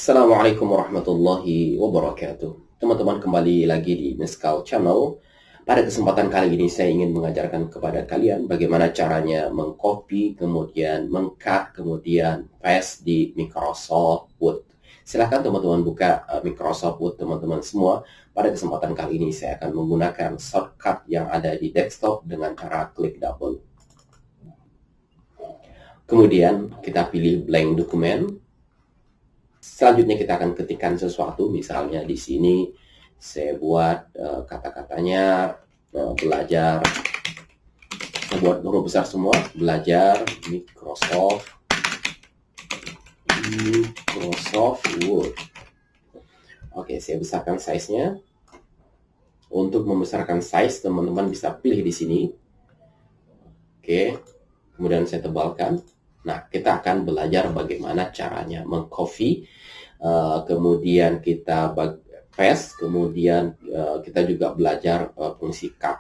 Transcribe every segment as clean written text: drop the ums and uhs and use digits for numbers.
Assalamualaikum warahmatullahi wabarakatuh. Teman-teman, kembali lagi di Meskal Channel. Pada kesempatan kali ini saya ingin mengajarkan kepada kalian bagaimana caranya mengcopy, kemudian meng-cut, kemudian paste di Microsoft Word. Silahkan teman-teman buka Microsoft Word teman-teman semua. Pada kesempatan kali ini saya akan menggunakan shortcut yang ada di desktop dengan cara klik double. Kemudian kita pilih blank document. Selanjutnya kita akan ketikkan sesuatu, misalnya di sini saya buat kata-katanya belajar, saya buat huruf besar semua, belajar Microsoft Word. Oke, saya besarkan size-nya. Untuk membesarkan size, teman-teman bisa pilih di sini. Oke, kemudian saya tebalkan. Nah, kita akan belajar bagaimana caranya meng-copy, kemudian kita paste, kemudian kita juga belajar fungsi cut.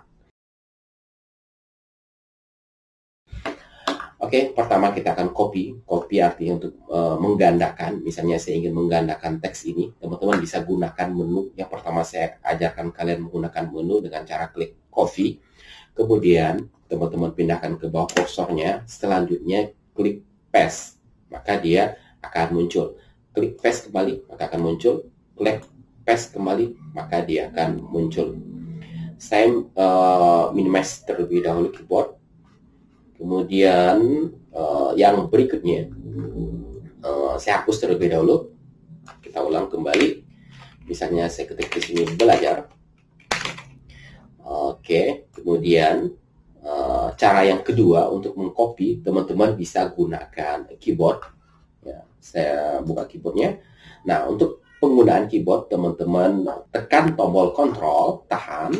Oke, pertama kita akan copy. Copy artinya untuk menggandakan. Misalnya saya ingin menggandakan teks ini, teman-teman bisa gunakan menu. Yang pertama saya ajarkan kalian menggunakan menu dengan cara klik copy. Kemudian teman-teman pindahkan ke bawah kursornya. Selanjutnya klik paste, maka dia akan muncul. Klik paste kembali, maka akan muncul. Klik paste kembali, maka dia akan muncul. Saya minimize terlebih dahulu keyboard. Kemudian yang berikutnya saya hapus terlebih dahulu. Kita ulang kembali. Misalnya saya ketik di sini belajar. Oke, kemudian cara yang kedua untuk mengcopy, teman-teman bisa gunakan keyboard. Ya, saya buka keyboardnya. Nah, untuk penggunaan keyboard, teman-teman tekan tombol Ctrl, tahan,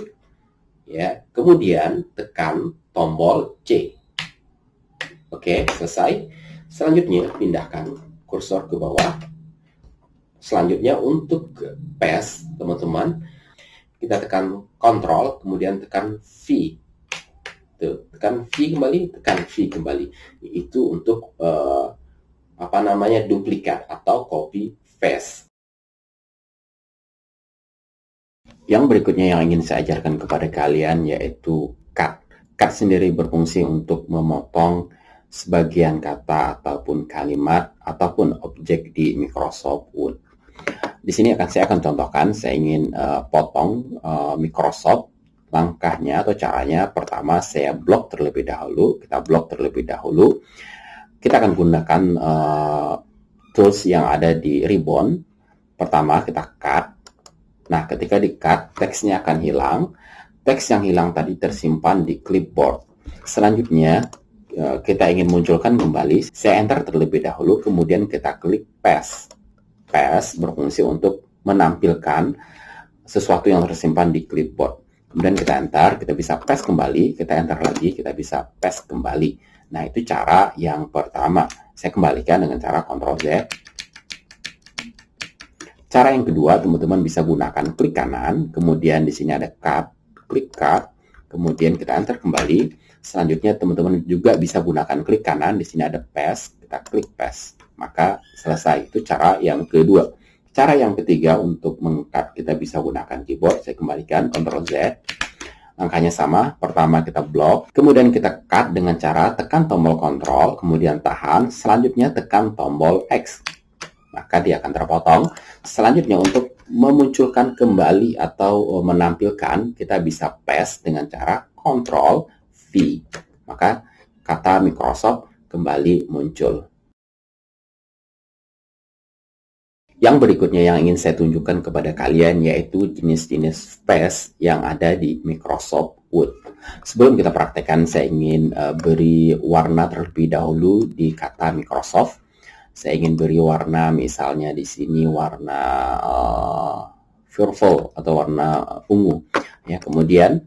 ya, kemudian tekan tombol C. Oke, selesai. Selanjutnya pindahkan kursor ke bawah. Selanjutnya untuk paste, teman-teman, kita tekan Ctrl, kemudian tekan V. Tekan V kembali, tekan V kembali. Itu untuk duplikat atau copy paste. Yang berikutnya yang ingin saya ajarkan kepada kalian yaitu cut. Cut sendiri berfungsi untuk memotong sebagian kata ataupun kalimat ataupun objek di Microsoft Word. Di sini saya akan contohkan, saya ingin potong Microsoft. Langkahnya atau caranya, pertama saya blok terlebih dahulu. Kita blok terlebih dahulu. Kita akan gunakan tools yang ada di ribbon. Pertama kita cut. Nah, ketika di cut, teksnya akan hilang. Teks yang hilang tadi tersimpan di clipboard. Selanjutnya kita ingin munculkan kembali. Saya enter terlebih dahulu, kemudian kita klik paste. Paste berfungsi untuk menampilkan sesuatu yang tersimpan di clipboard. Kemudian kita enter, kita bisa paste kembali, kita enter lagi, kita bisa paste kembali. Nah, itu cara yang pertama. Saya kembalikan dengan cara Ctrl Z. Cara yang kedua, teman-teman bisa gunakan klik kanan, kemudian di sini ada cut, klik cut, kemudian kita enter kembali. Selanjutnya teman-teman juga bisa gunakan klik kanan, di sini ada paste, kita klik paste. Maka selesai. Itu cara yang kedua. Cara yang ketiga untuk meng-cut kita bisa gunakan keyboard. Saya kembalikan Ctrl Z. Langkahnya sama. Pertama kita blok, kemudian kita cut dengan cara tekan tombol Ctrl, kemudian tahan. Selanjutnya tekan tombol X. Maka dia akan terpotong. Selanjutnya untuk memunculkan kembali atau menampilkan, kita bisa paste dengan cara Ctrl V. Maka kata Microsoft kembali muncul. Yang berikutnya yang ingin saya tunjukkan kepada kalian yaitu jenis-jenis paste yang ada di Microsoft Word. Sebelum kita praktekkan, saya ingin beri warna terlebih dahulu di kata Microsoft. Saya ingin beri warna, misalnya di sini warna purple atau warna ungu. Ya, kemudian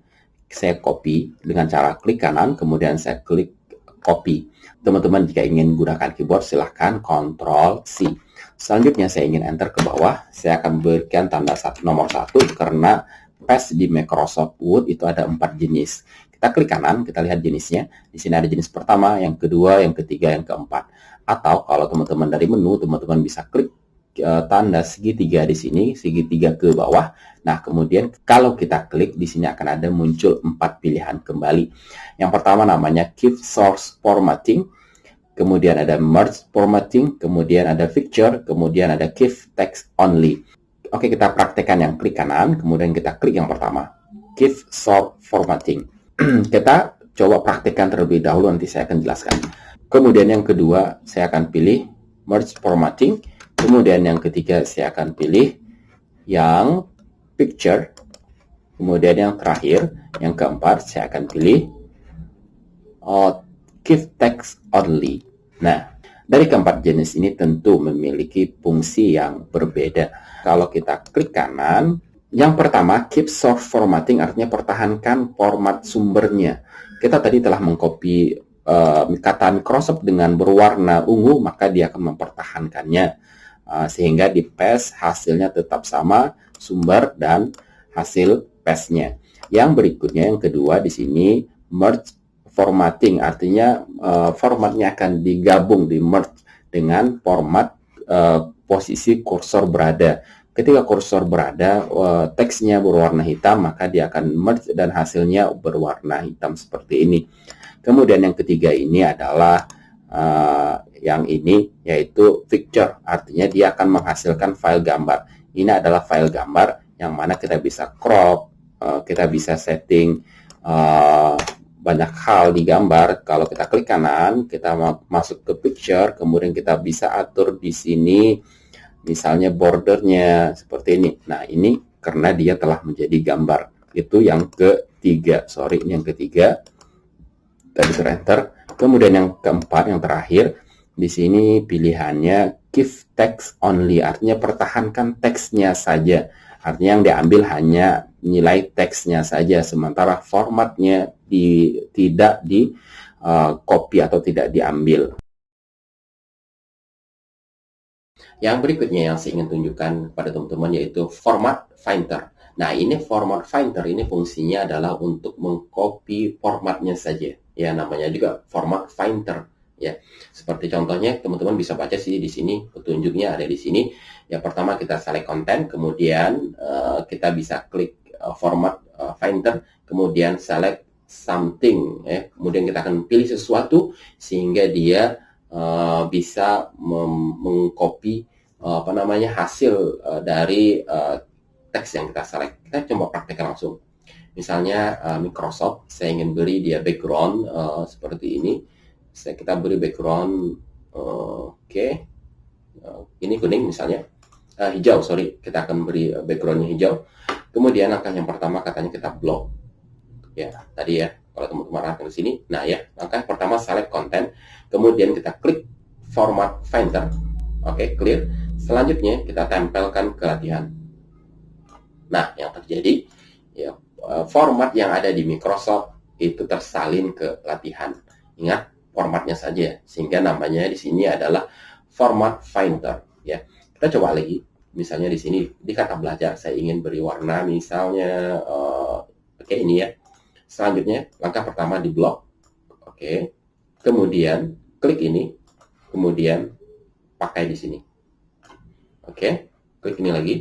saya copy dengan cara klik kanan, kemudian saya klik copy. Teman-teman jika ingin gunakan keyboard silahkan Ctrl C. Selanjutnya saya ingin enter ke bawah. Saya akan berikan tanda nomor 1 karena paste di Microsoft Word itu ada 4 jenis. Kita klik kanan, kita lihat jenisnya. Di sini ada jenis pertama, yang kedua, yang ketiga, yang keempat. Atau kalau teman-teman dari menu, teman-teman bisa klik tanda segitiga di sini, segitiga ke bawah. Nah, kemudian kalau kita klik di sini akan ada muncul 4 pilihan kembali. Yang pertama namanya Keep Source Formatting, kemudian ada Merge Formatting, kemudian ada Picture, kemudian ada Keep Text Only. Oke, kita praktekkan yang klik kanan, kemudian kita klik yang pertama, Keep Source Formatting. Kita coba praktekkan terlebih dahulu, nanti saya akan jelaskan. Kemudian yang kedua, saya akan pilih Merge Formatting. Kemudian yang ketiga, saya akan pilih yang Picture. Kemudian yang terakhir, yang keempat, saya akan pilih Keep Text Only. Nah, dari keempat jenis ini tentu memiliki fungsi yang berbeda. Kalau kita klik kanan, yang pertama, Keep Source Formatting artinya pertahankan format sumbernya. Kita tadi telah mengcopy kata Microsoft dengan berwarna ungu, maka dia akan mempertahankannya sehingga di paste hasilnya tetap sama, sumber dan hasil paste-nya. Yang berikutnya, yang kedua di sini Merge Formatting, artinya formatnya akan digabung, di merge dengan format posisi kursor berada. Ketika kursor berada, teksnya berwarna hitam, maka dia akan merge dan hasilnya berwarna hitam seperti ini. Kemudian yang ketiga ini adalah yang ini, yaitu picture, artinya dia akan menghasilkan file gambar. Ini adalah file gambar yang mana kita bisa crop, kita bisa setting banyak hal di gambar. Kalau kita klik kanan, kita masuk ke picture, kemudian kita bisa atur di sini, misalnya bordernya seperti ini. Nah, ini karena dia telah menjadi gambar. Itu yang ketiga. Sorry, ini yang ketiga. Tadi enter. Kemudian yang keempat, yang terakhir, di sini pilihannya Keep Text Only, artinya pertahankan teksnya saja. Artinya yang diambil hanya nilai teksnya saja, sementara formatnya tidak di copy atau tidak diambil. Yang berikutnya yang saya ingin tunjukkan kepada teman-teman yaitu Format Finder. Nah, ini Format Finder ini fungsinya adalah untuk mengcopy formatnya saja. Ya, namanya juga Format Finder. Ya, seperti contohnya teman-teman bisa baca sih di sini, petunjuknya ada di sini. Yang pertama kita select konten, kemudian kita bisa klik Format Finder, kemudian select something, ya. Kemudian kita akan pilih sesuatu sehingga dia bisa mengcopy hasil dari teks yang kita select. Kita coba praktekkan langsung. Misalnya Microsoft, saya ingin beri dia background seperti ini. Kita beri background, ini kuning misalnya, hijau, sorry, kita akan beri backgroundnya hijau. Kemudian langkah yang pertama katanya kita block, ya tadi ya, kalau teman-teman arahkan ke sini. Nah ya, langkah pertama select content, kemudian kita klik Format Finder, clear. Selanjutnya kita tempelkan ke latihan. Nah, yang terjadi ya, format yang ada di Microsoft itu tersalin ke latihan. Ingat formatnya saja, sehingga namanya di sini adalah Format Finder. Ya, kita coba lagi. Misalnya di sini di kata belajar saya ingin beri warna, misalnya ini ya. Selanjutnya langkah pertama di blok, kemudian klik ini, kemudian pakai di sini, klik ini lagi.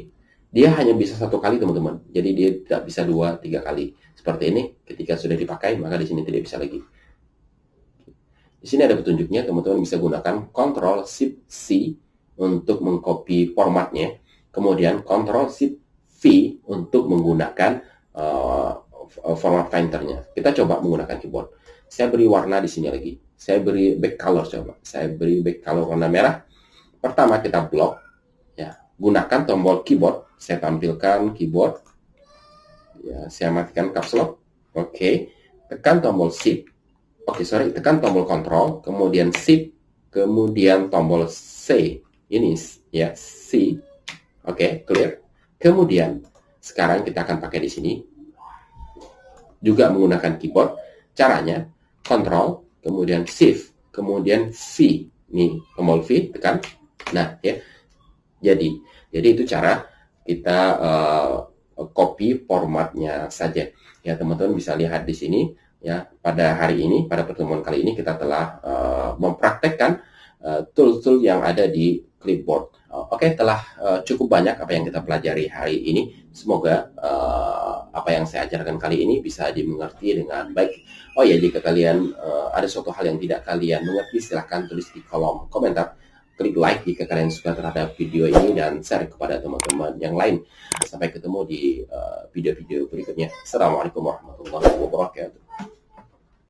Dia hanya bisa satu kali teman-teman, jadi dia tidak bisa 2-3 kali seperti ini. Ketika sudah dipakai maka di sini tidak bisa lagi. Di sini ada petunjuknya, teman-teman bisa gunakan Ctrl+Shift+C untuk mengcopy formatnya, kemudian Ctrl+Shift+V untuk menggunakan format findernya. Kita coba menggunakan keyboard. Saya beri warna di sini lagi. Saya beri back color, coba. Saya beri back color warna merah. Pertama kita block, ya. Gunakan tombol keyboard. Saya tampilkan keyboard. Ya, saya matikan caps lock. Tekan tombol Shift. Tekan tombol Control, kemudian Shift, kemudian tombol C. Ini ya, C. Clear. Kemudian sekarang kita akan pakai di sini. Juga menggunakan keyboard. Caranya Control, kemudian Shift, kemudian V. Ini tombol V, tekan. Nah, ya. Jadi itu cara kita copy formatnya saja. Ya, teman-teman bisa lihat di sini. Ya, pada hari ini, pada pertemuan kali ini kita telah mempraktekkan tool-tool yang ada di clipboard. Oke, telah cukup banyak apa yang kita pelajari hari ini. Semoga apa yang saya ajarkan kali ini bisa dimengerti dengan baik. Oh ya, jika kalian ada suatu hal yang tidak kalian mengerti, silahkan tulis di kolom komentar. Klik like jika kalian suka terhadap video ini dan share kepada teman-teman yang lain. Sampai ketemu di video-video berikutnya. Assalamualaikum warahmatullahi wabarakatuh.